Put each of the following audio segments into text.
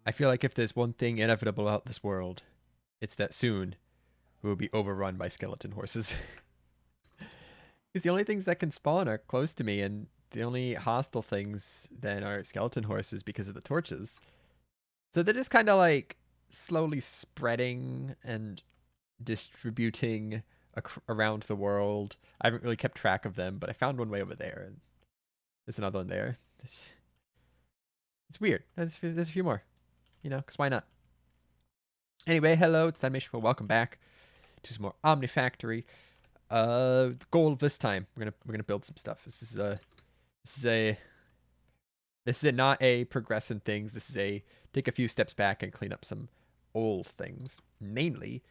I feel like if there's one thing inevitable about this world, it's that soon we will be overrun by skeleton horses. Because the only things that can spawn are close to me, and the only hostile things then are skeleton horses because of the torches. So they're just kind of like slowly spreading and distributing around the world. I haven't really kept track of them, but I found one way over there, and there's another one there. It's weird. There's a few more, because why not? Anyway, hello, it's Animation. Welcome back to some more Omnifactory. The goal of this time, we're gonna build some stuff. This is not a progress in things. This is a take a few steps back and clean up some old things. Mainly,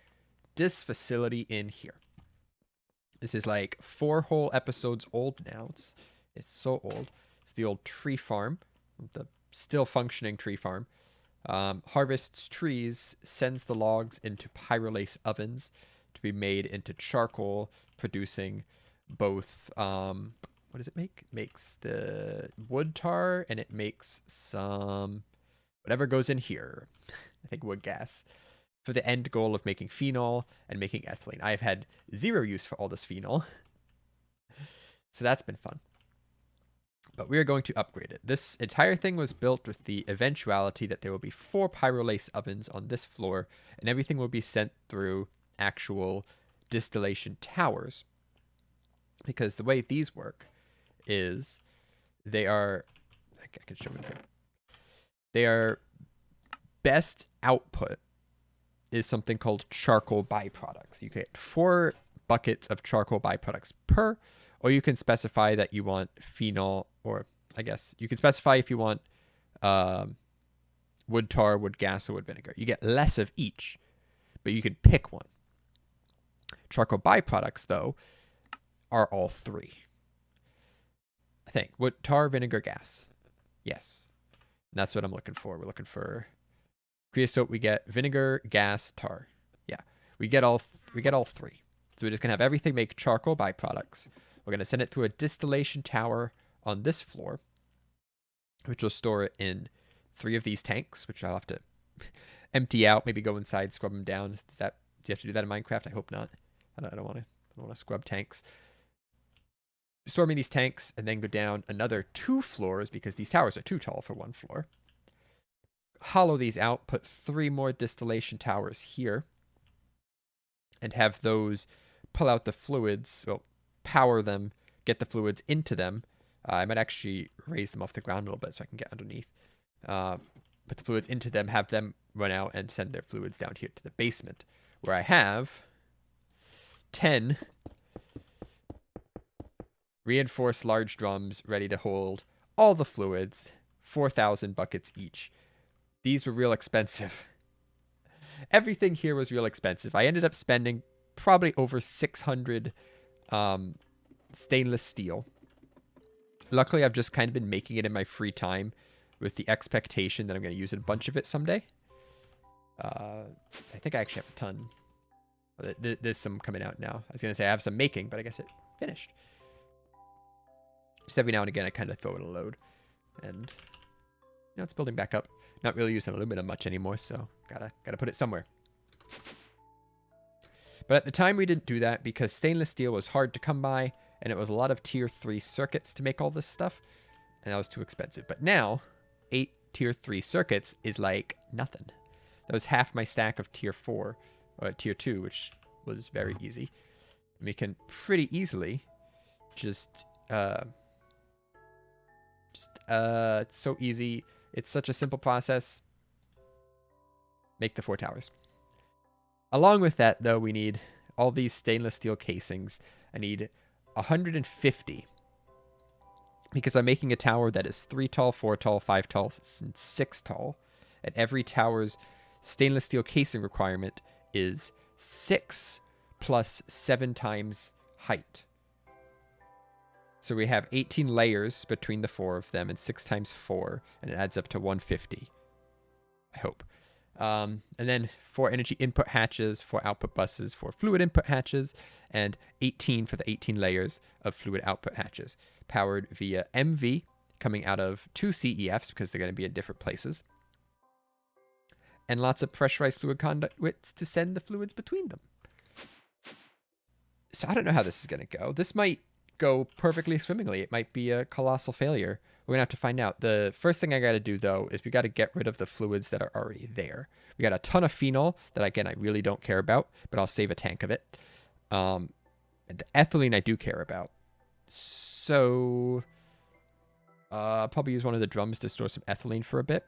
this facility in here. This is like 4 whole episodes old now. It's so old. It's the old tree farm, the still functioning tree farm. Harvests trees, sends the logs into pyrolase ovens to be made into charcoal, producing both. What does it make? It makes the wood tar, and it makes some whatever goes in here. I think wood gas, for the end goal of making phenol and making ethylene. I have had 0 use for all this phenol, so that's been fun. But we are going to upgrade it. This entire thing was built with the eventuality that there will be 4 pyrolase ovens on this floor, and everything will be sent through actual distillation towers. Because the way these work is they are, I can show it here. They are best output is something called charcoal byproducts. You get 4 buckets of charcoal byproducts per, or you can specify that you want phenol, or I guess you can specify if you want wood tar, wood gas, or wood vinegar. You get less of each, but you can pick one. Charcoal byproducts, though, are all 3. I think wood tar, vinegar, gas. Yes, and that's what I'm looking for. We're looking for creosote. We get vinegar, gas, tar. Yeah, we get all 3. So we're just gonna have everything make charcoal byproducts. We're gonna send it through a distillation tower on this floor, which will store it in 3 of these tanks, which I'll have to empty out. Maybe go inside, scrub them down. Do you have to do that in Minecraft? I hope not. I don't want to scrub tanks. Store me these tanks, and then go down another 2 floors because these towers are too tall for 1 floor. Hollow these out, put 3 more distillation towers here, and have those pull out the fluids, well, power them, get the fluids into them. I might actually raise them off the ground a little bit so I can get underneath. Put the fluids into them, have them run out and send their fluids down here to the basement, where I have 10 reinforced large drums ready to hold all the fluids, 4,000 buckets each. These were real expensive. Everything here was real expensive. I ended up spending probably over 600 stainless steel. Luckily, I've just kind of been making it in my free time with the expectation that I'm going to use a bunch of it someday. I think I actually have a ton. There's some coming out now. I was going to say I have some making, but I guess it finished. Just every now and again, I kind of throw it a load. And it's building back up. Not really using aluminum much anymore, so gotta put it somewhere. But at the time, we didn't do that because stainless steel was hard to come by, and it was a lot of tier 3 circuits to make all this stuff, and that was too expensive. But now, 8 tier 3 circuits is like nothing. That was half my stack of tier 4, or tier 2, which was very easy. And we can pretty easily just it's so easy. It's such a simple process. Make the 4 towers. Along with that, though, we need all these stainless steel casings. I need 150 because I'm making a tower that is 3 tall, 4 tall, 5 tall, and 6 tall. And every tower's stainless steel casing requirement is 6 plus 7 times height. So we have 18 layers between the 4 of them, and 6 times 4, and it adds up to 150. I hope. And then 4 energy input hatches, 4 output buses, 4 fluid input hatches, and 18 for the 18 layers of fluid output hatches, powered via MV, coming out of 2 CEFs because they're going to be in different places. and lots of pressurized fluid conduits to send the fluids between them. So I don't know how this is going to go. This might go perfectly swimmingly. It might be a colossal failure. We're going to have to find out. The first thing I got to do, though, is we got to get rid of the fluids that are already there. We got a ton of phenol that, again, I really don't care about, but I'll save a tank of it. And the ethylene I do care about. So I'll probably use one of the drums to store some ethylene for a bit.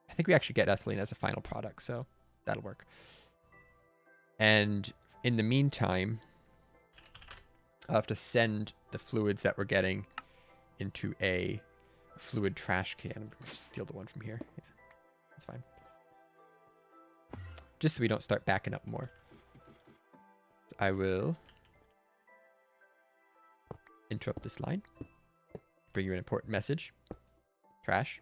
I think we actually get ethylene as a final product, so that'll work. And in the meantime, I'll have to send the fluids that we're getting into a fluid trash can. I'm going to steal the one from here. Yeah, that's fine. Just so we don't start backing up more. So I will interrupt this line. Bring you an important message. Trash.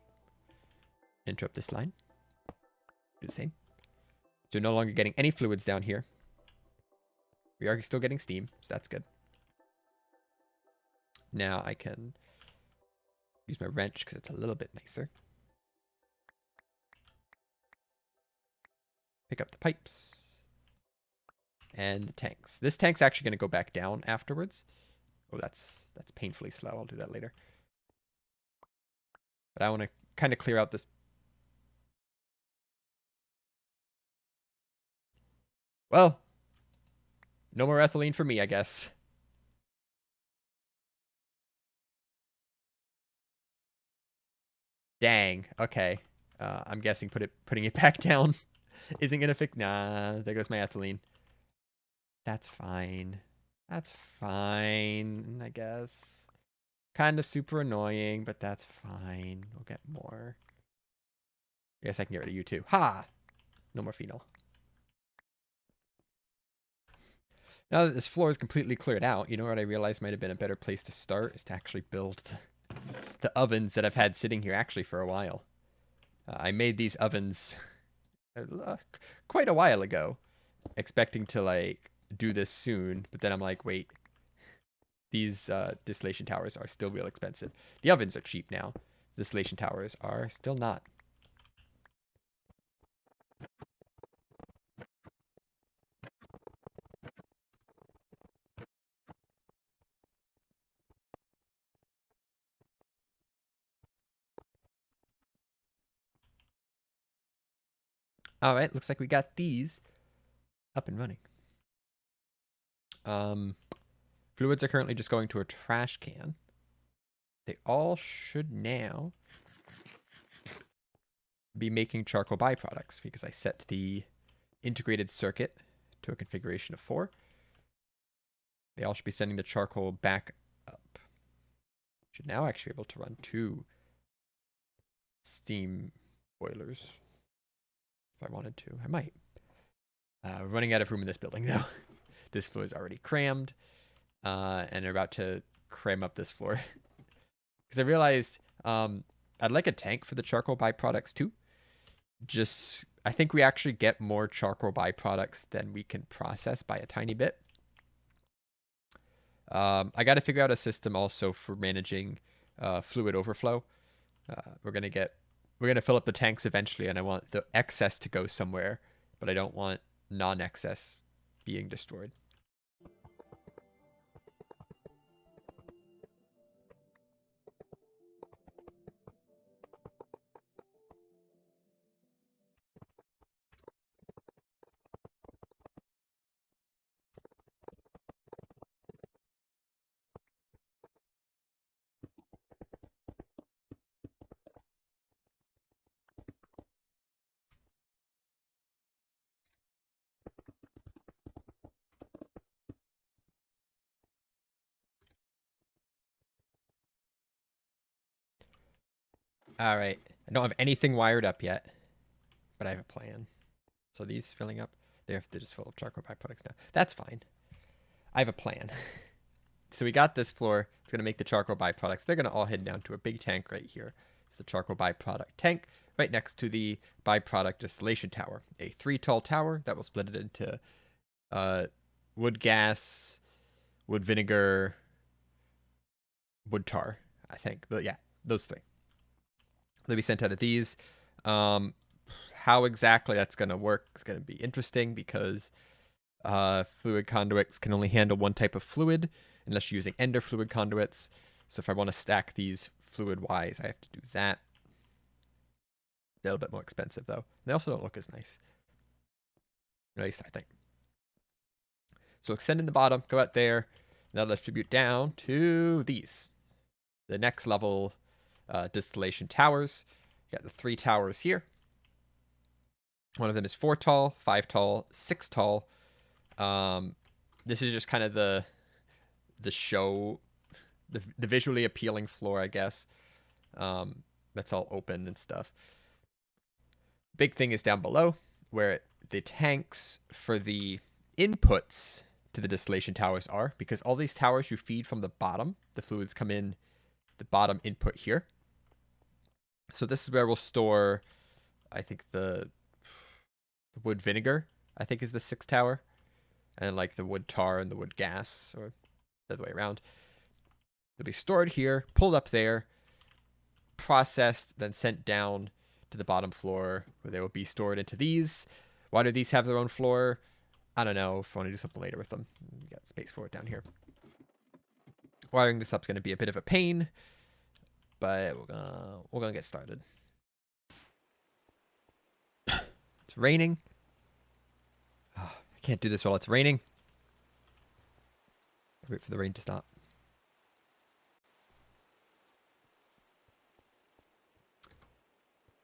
Interrupt this line. Do the same. So we're no longer getting any fluids down here. We are still getting steam, so that's good. Now I can use my wrench because it's a little bit nicer. Pick up the pipes. And the tanks. This tank's actually going to go back down afterwards. Oh, that's painfully slow. I'll do that later. But I want to kind of clear out this. Well, no more ethylene for me, I guess. Dang. Okay. I'm guessing putting it back down isn't gonna fix. Nah, there goes my ethylene. That's fine. That's fine, I guess. Kind of super annoying, but that's fine. We'll get more. I guess I can get rid of you too. Ha! No more phenol. Now that this floor is completely cleared out, you know what I realized might have been a better place to start is to actually build the ovens that I've had sitting here actually for a while. I made these ovens quite a while ago, expecting to like do this soon, but then I'm like, wait, these distillation towers are still real expensive. The ovens are cheap now. Distillation towers are still not. All right, looks like we got these up and running. Fluids are currently just going to a trash can. They all should now be making charcoal byproducts because I set the integrated circuit to a configuration of 4. They all should be sending the charcoal back up. Should now actually be able to run 2 steam boilers. If I wanted to, I might. Running out of room in this building though. This floor is already crammed. And they're about to cram up this floor. Because I realized I'd like a tank for the charcoal byproducts too. Just, I think we actually get more charcoal byproducts than we can process by a tiny bit. I got to figure out a system also for managing fluid overflow. We're gonna fill up the tanks eventually, and I want the excess to go somewhere, but I don't want non-excess being destroyed. All right. I don't have anything wired up yet, but I have a plan. So these filling up, they're just full of charcoal byproducts now. That's fine. I have a plan. So we got this floor. It's going to make the charcoal byproducts. They're going to all head down to a big tank right here. It's the charcoal byproduct tank right next to the byproduct distillation tower. A 3 tall tower that will split it into wood gas, wood vinegar, wood tar, I think. But yeah, those 3. They'll be sent out of these. How How exactly that's going to work is going to be interesting because fluid conduits can only handle one type of fluid unless you're using ender fluid conduits. So if I want to stack these fluid-wise, I have to do that. A little bit more expensive, though. They also don't look as nice. At least I think. So extend in the bottom, go out there. Now let's distribute down to these. The next level distillation towers. You got the 3 towers here. One of them is 4 tall, 5 tall, 6 tall. This is just kind of the show, the visually appealing floor, I guess. That's all open and stuff. Big thing is down below where the tanks for the inputs to the distillation towers are, because all these towers you feed from the bottom. The fluids come in the bottom input here. So this is where we'll store, I think, the wood vinegar, I think, is the 6th tower. And like the wood tar and the wood gas, or the other way around. They'll be stored here, pulled up there, processed, then sent down to the bottom floor where they will be stored into these. Why do these have their own floor? I don't know. If I want to do something later with them. We got space for it down here. Wiring this up is going to be a bit of a pain, but we're gonna get started. It's raining. Oh, I can't do this while it's raining. Wait for the rain to stop.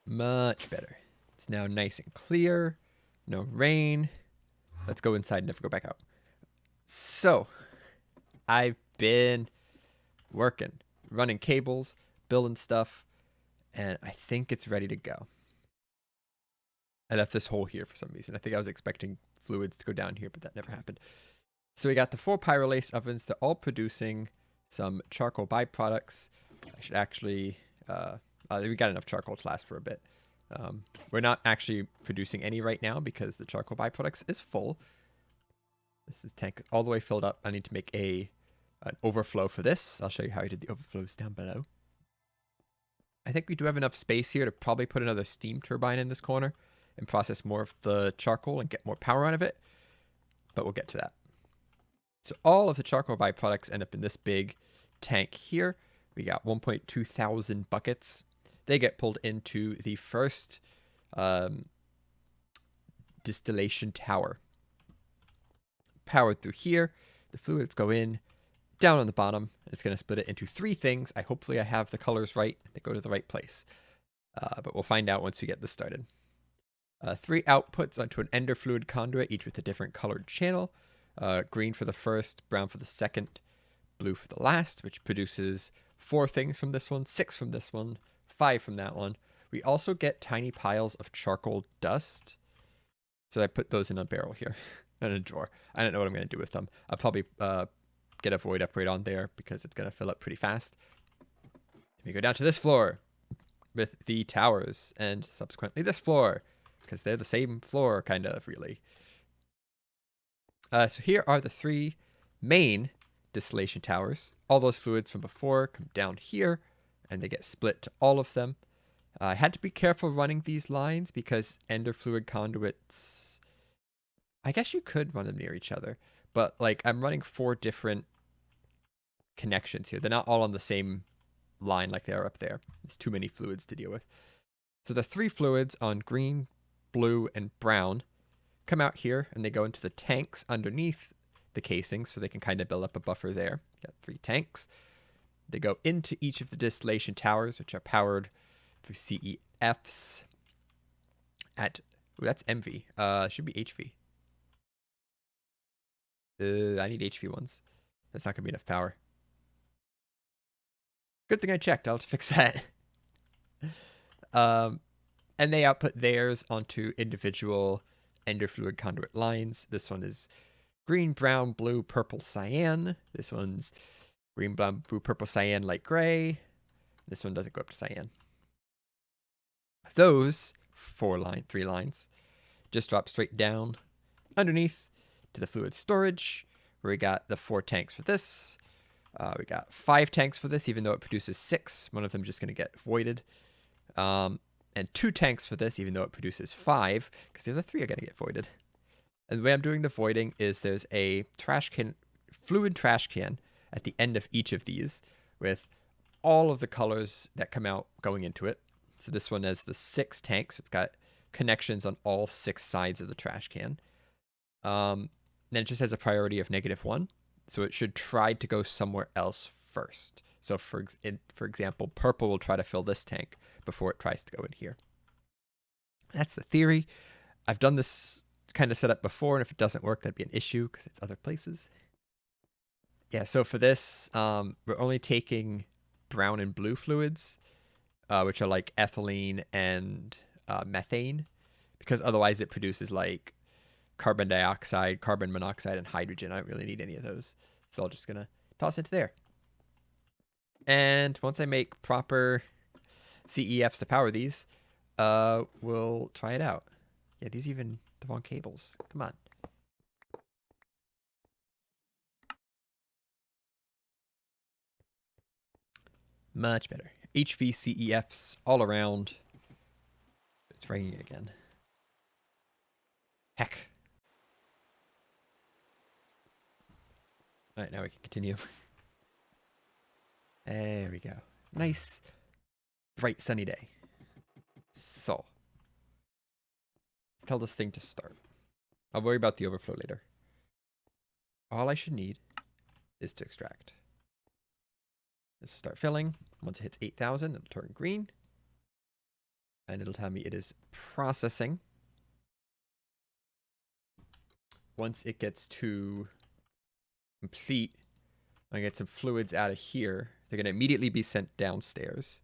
Much better. It's now nice and clear. No rain. Let's go inside and never go back out. So, I've been working, running cables, building stuff, and I think it's ready to go. I left this hole here for some reason. I think I was expecting fluids to go down here, but that never happened. So we got the 4 pyrolase ovens. They're all producing some charcoal byproducts. I should actually... we got enough charcoal to last for a bit. We're not actually producing any right now because the charcoal byproducts is full. This is tank all the way filled up. I need to make an overflow for this. I'll show you how I did the overflows down below. I think we do have enough space here to probably put another steam turbine in this corner and process more of the charcoal and get more power out of it. But we'll get to that. So all of the charcoal byproducts end up in this big tank here. We got 1.2 thousand buckets. They get pulled into the first distillation tower. Powered through here. The fluids go in, down on the bottom. It's going to split it into 3 things. Hopefully I have the colors right. They go to the right place. But we'll find out once we get this started. 3 outputs onto an ender fluid conduit, each with a different colored channel. Green for the first, brown for the second, blue for the last, which produces 4 things from this one, 6 from this one, 5 from that one. We also get tiny piles of charcoal dust. So I put those in a barrel here, in a drawer. I don't know what I'm going to do with them. I'll probably get a void upgrade on there because it's going to fill up pretty fast. We go down to this floor with the towers, and subsequently this floor, because they're the same floor, kind of, really. So here are the 3 main distillation towers. All those fluids from before come down here, and they get split to all of them. I had to be careful running these lines because ender fluid conduits, I guess you could run them near each other, but like I'm running 4 different connections here. They're not all on the same line like they are up there. There's too many fluids to deal with. So the 3 fluids on green, blue, and brown come out here, and they go into the tanks underneath the casings, so they can kind of build up a buffer there. Got 3 tanks. They go into each of the distillation towers, which are powered through CEFs at... Ooh, that's MV. Should be HV. I need HV ones. That's not going to be enough power. Good thing I checked. I'll have to fix that. And they output theirs onto individual ender fluid conduit lines. This one is green, brown, blue, purple, cyan. This one's green, brown, blue, purple, cyan, light gray. This one doesn't go up to cyan. Those 3 lines just drop straight down underneath to the fluid storage, where we got the 4 tanks for this. We got 5 tanks for this, even though it produces 6. One of them just going to get voided. And and 2 tanks for this, even though it produces 5, because the other 3 are going to get voided. And the way I'm doing the voiding is there's a trash can, fluid trash can at the end of each of these with all of the colors that come out going into it. So this one has the 6 tanks. It's got connections on all 6 sides of the trash can. Then it just has a priority of -1. So it should try to go somewhere else first. So for example, purple will try to fill this tank before it tries to go in here. That's the theory. I've done this kind of setup before, and if it doesn't work, that'd be an issue because it's other places. Yeah, so for this, we're only taking brown and blue fluids, which are like ethylene and methane, because otherwise it produces like carbon dioxide, carbon monoxide, and hydrogen. I don't really need any of those. So I'm just going to toss into there. And once I make proper CEFs to power these, we'll try it out. Yeah, these are even the wrong cables. Come on. Much better. HV CEFs all around. It's ringing again. Heck. All right, now we can continue. There we go. Nice, bright, sunny day. So, tell this thing to start. I'll worry about the overflow later. All I should need is to extract. This will start filling. Once it hits 8,000, it'll turn green. And it'll tell me it is processing. Once it gets to complete, I get some fluids out of here. They're going to immediately be sent downstairs.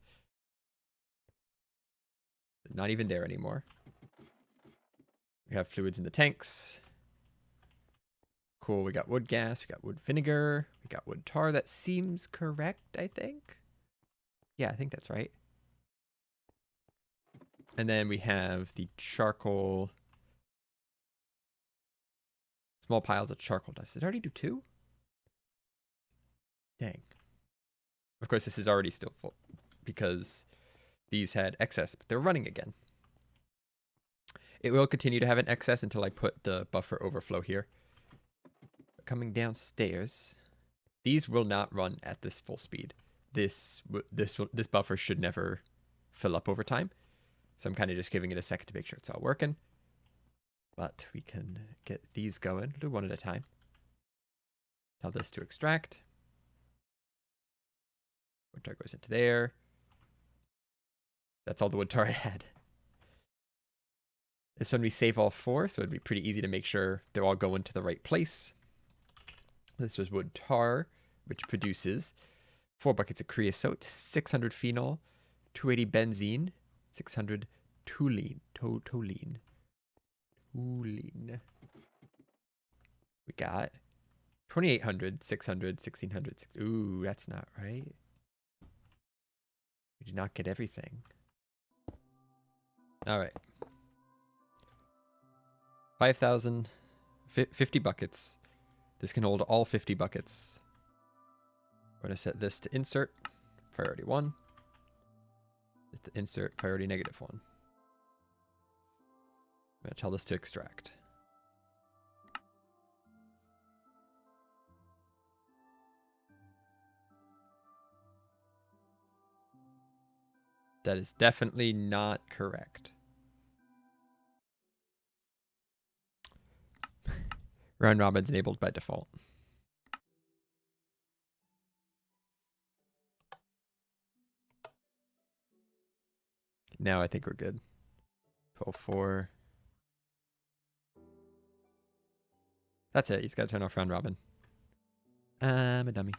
Not even there anymore. We have fluids in the tanks. Cool, we got wood gas, we got wood vinegar, we got wood tar. That seems correct, I think. Yeah, I think that's right. And then we have the charcoal. Small piles of charcoal dust. Did it already do 2? Dang. Of course, this is already still full because these had excess, but they're running again. It will continue to have an excess until I put the buffer overflow here. Coming downstairs, these will not run at this full speed. This buffer should never fill up over time. So I'm kind of just giving it a second to make sure it's all working. But we can get these going. Do one at a time. Tell this to extract. Wood tar goes into there. That's all the wood tar I had. This one we save all 4, so it'd be pretty easy to make sure they're all going to the right place. This was wood tar, which produces 4 buckets of creosote, 600 phenol, 280 benzene, 600 toluene. Toluene. We got 2,800, 600, 1,600. Ooh, that's not right. We did not get everything. All right. 5,000, 50 buckets. This can hold all 50 buckets. We're going to set this to insert, priority 1. Set to insert, priority -1. I'm going to tell this to extract. That is definitely not correct. Round robin's enabled by default. Now I think we're good. 12-4. That's it. He's got to turn off round robin. I'm a dummy.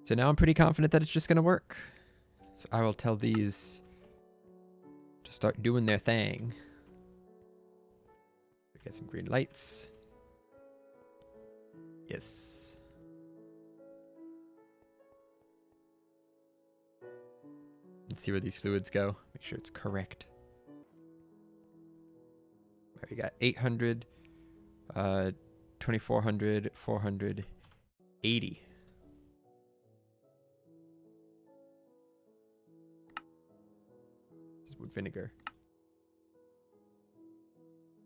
So now I'm pretty confident that it's just going to work. So I will tell these to start doing their thing. Get some green lights. Yes. Let's see where these fluids go. Make sure it's correct. All right, we got 800, 2400, 480. This is wood vinegar.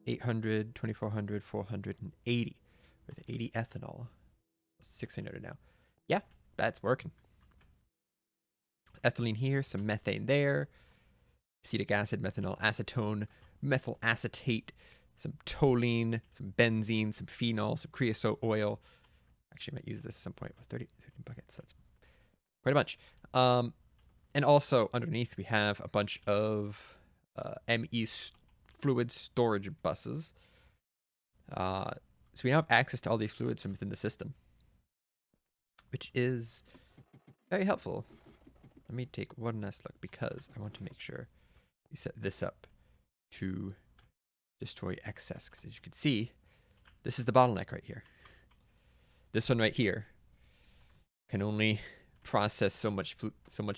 800, 2400, 480 with 80 ethanol. 600 now. Yeah, that's working. Ethylene here, some methane there. Acetic acid, methanol, acetone, methyl acetate, some toluene, some benzene, some phenol, some creosote oil. Actually, I might use this at some point with 13 buckets. That's quite a bunch. And also underneath we have a bunch of ME fluid storage buses. So we now have access to all these fluids from within the system, which is very helpful. Let me take one last look because I want to make sure we set this up to destroy excess. Because as you can see, this is the bottleneck right here. This one right here can only process so much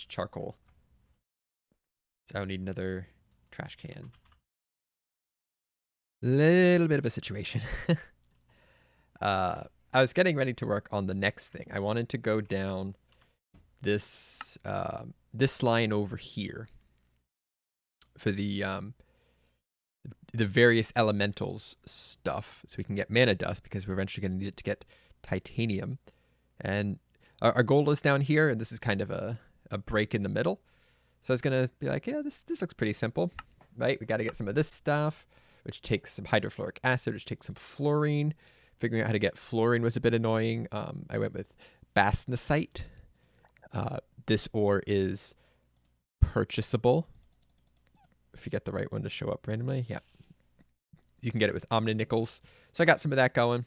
charcoal. So I'll need another trash can. Little bit of a situation. I was getting ready to work on the next thing. I wanted to go down this this line over here for the various elementals stuff, so we can get mana dust because we're eventually going to need it to get titanium. And our goal is down here, and this is kind of a break in the middle. So I was going to be like, yeah, this looks pretty simple, right? We got to get some of this stuff, which takes some hydrofluoric acid, which takes some fluorine. Figuring out how to get fluorine was a bit annoying. I went with bastnasite. This ore is purchasable if you get the right one to show up randomly. Yeah. You can get it with omninicals. So I got some of that going.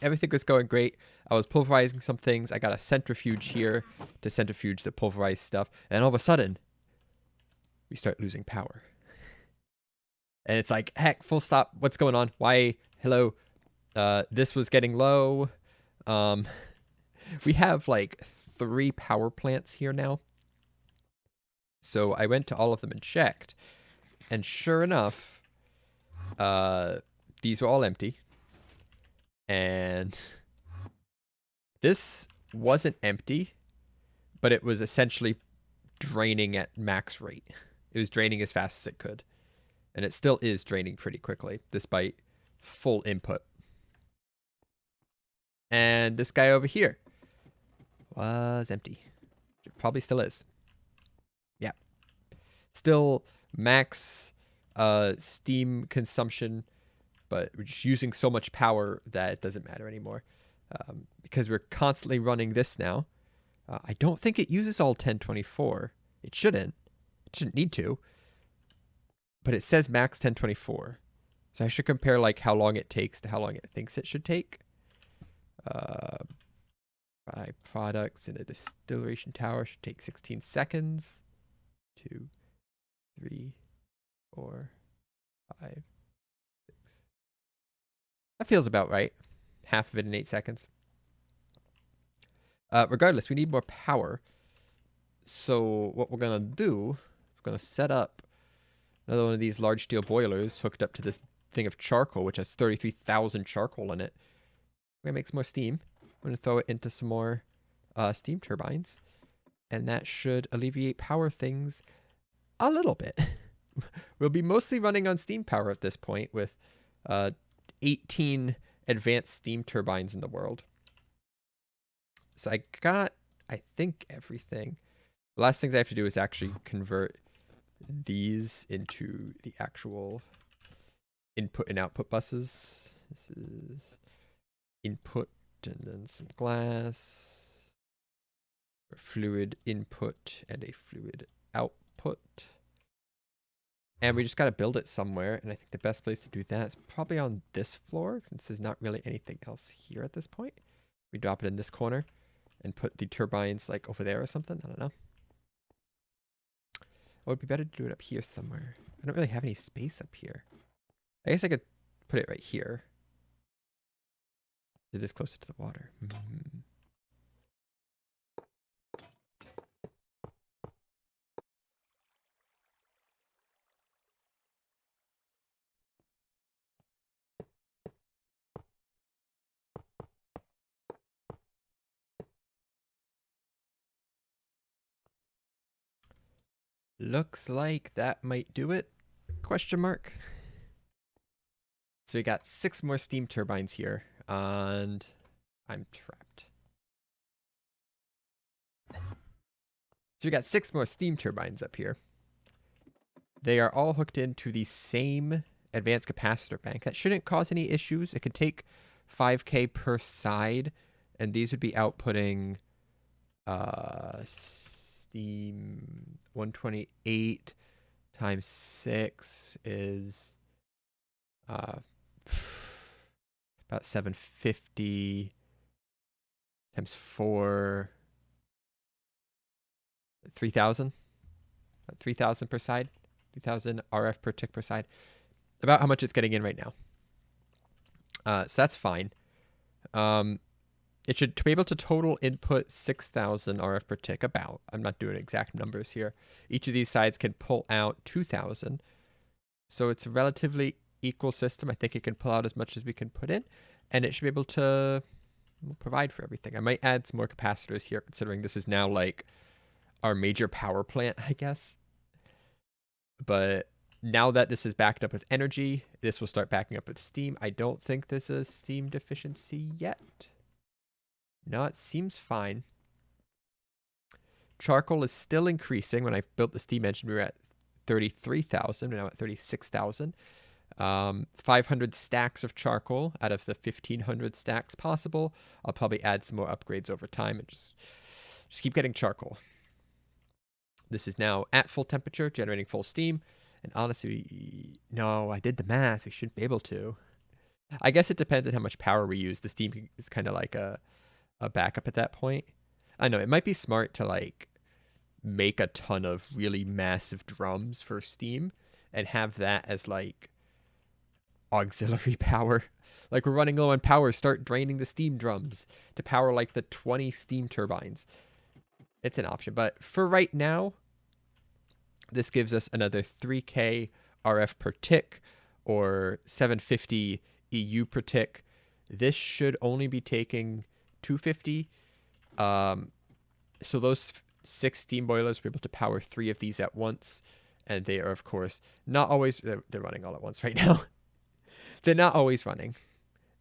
Everything was going great. I was pulverizing some things. I got a centrifuge here to centrifuge the pulverized stuff. And all of a sudden, we start losing power. And it's like, heck, full stop. What's going on? Why? Hello. This was getting low. We have like 3 power plants here now. So I went to all of them and checked. And sure enough, these were all empty. And this wasn't empty, but it was essentially draining at max rate. It was draining as fast as it could. And it still is draining pretty quickly, despite full input. And this guy over here was empty. It probably still is. Yeah. Still max steam consumption, but we're just using so much power that it doesn't matter anymore. Because we're constantly running this now. I don't think it uses all 1024. It shouldn't. It shouldn't need to. But it says max 1024. So I should compare like how long it takes to how long it thinks it should take. Byproducts in a distillation tower should take 16 seconds. 2, 3, 4, 5, 6. That feels about right. Half of it in 8 seconds. Regardless, we need more power. So what we're going to do, we're going to set up another one of these large steel boilers hooked up to this thing of charcoal, which has 33,000 charcoal in it. We're going to make some more steam. We're going to throw it into some more steam turbines. And that should alleviate power things a little bit. We'll be mostly running on steam power at this point with 18 advanced steam turbines in the world. So I got, I think, everything. The last things I have to do is actually convert these into the actual input and output buses. This is input and then some glass. Fluid input and a fluid output. And we just got to build it somewhere. And I think the best place to do that is probably on this floor, since there's not really anything else here at this point. We drop it in this corner and put the turbines like over there or something. I don't know. It would be better to do it up here somewhere. I don't really have any space up here. I guess I could put it right here. It is closer to the water. Mm-hmm. Looks like that might do it. Question mark. So we got 6 more steam turbines here, and I'm trapped. So we got 6 more steam turbines up here. They are all hooked into the same advanced capacitor bank. That shouldn't cause any issues. It could take 5K per side, and these would be outputting steam 128 times 6 is about 750 times 4, 3,000. 3,000 per side. 3,000 RF per tick per side. About how much it's getting in right now. So that's fine. It should be able to total input 6,000 RF per tick, about. I'm not doing exact numbers here. Each of these sides can pull out 2,000. So it's a relatively equal system. I think it can pull out as much as we can put in. And it should be able to provide for everything. I might add some more capacitors here, considering this is now like our major power plant, I guess. But now that this is backed up with energy, this will start backing up with steam. I don't think there's a steam deficiency yet. No, it seems fine. Charcoal is still increasing. When I built the steam engine, we were at 33,000. We're now at 36,000. 500 stacks of charcoal out of the 1,500 stacks possible. I'll probably add some more upgrades over time and just keep getting charcoal. This is now at full temperature, generating full steam. And honestly, no, I did the math. We shouldn't be able to. I guess it depends on how much power we use. The steam is kind of like a backup at that point. I know it might be smart to like make a ton of really massive drums for steam and have that as like auxiliary power. Like we're running low on power, start draining the steam drums to power like the 20 steam turbines. It's an option, but for right now, this gives us another 3K RF per tick or 750 EU per tick. This should only be taking 250. So those 6 steam boilers will be able to power 3 of these at once. And they are, of course, not always... They're running all at once right now. They're not always running.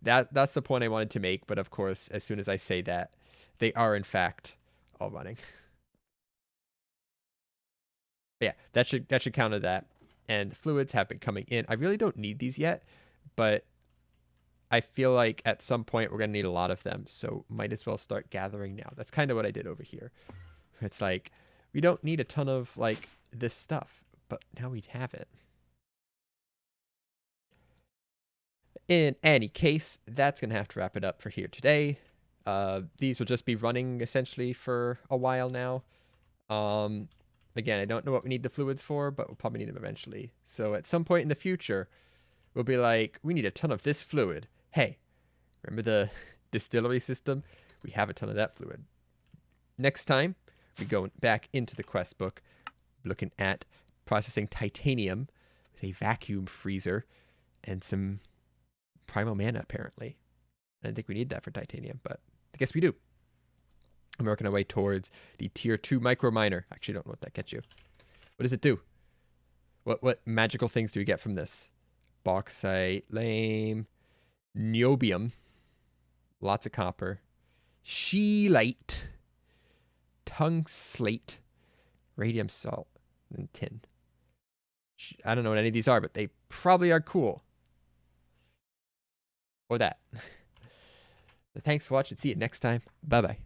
That's the point I wanted to make. But, of course, as soon as I say that, they are, in fact, all running. Yeah, that should counter that. And fluids have been coming in. I really don't need these yet, but I feel like at some point we're going to need a lot of them, so might as well start gathering now. That's kind of what I did over here. It's like, we don't need a ton of, like, this stuff, but now we have it. In any case, that's going to have to wrap it up for here today. These will just be running, essentially, for a while now. Again, I don't know what we need the fluids for, but we'll probably need them eventually. So at some point in the future, we'll be like, we need a ton of this fluid. Hey, remember the distillery system? We have a ton of that fluid. Next time, we go back into the quest book, looking at processing titanium with a vacuum freezer and some primal mana, apparently. I didn't think we need that for titanium, but I guess we do. I'm working our way towards the tier 2 micro miner. Actually, don't know what that gets you. What does it do? What magical things do we get from this? Bauxite, lame, niobium, lots of copper, scheelite, tungslate, radium salt, and tin. I don't know what any of these are, but they probably are cool. Or that. So thanks for watching. See you next time. Bye-bye.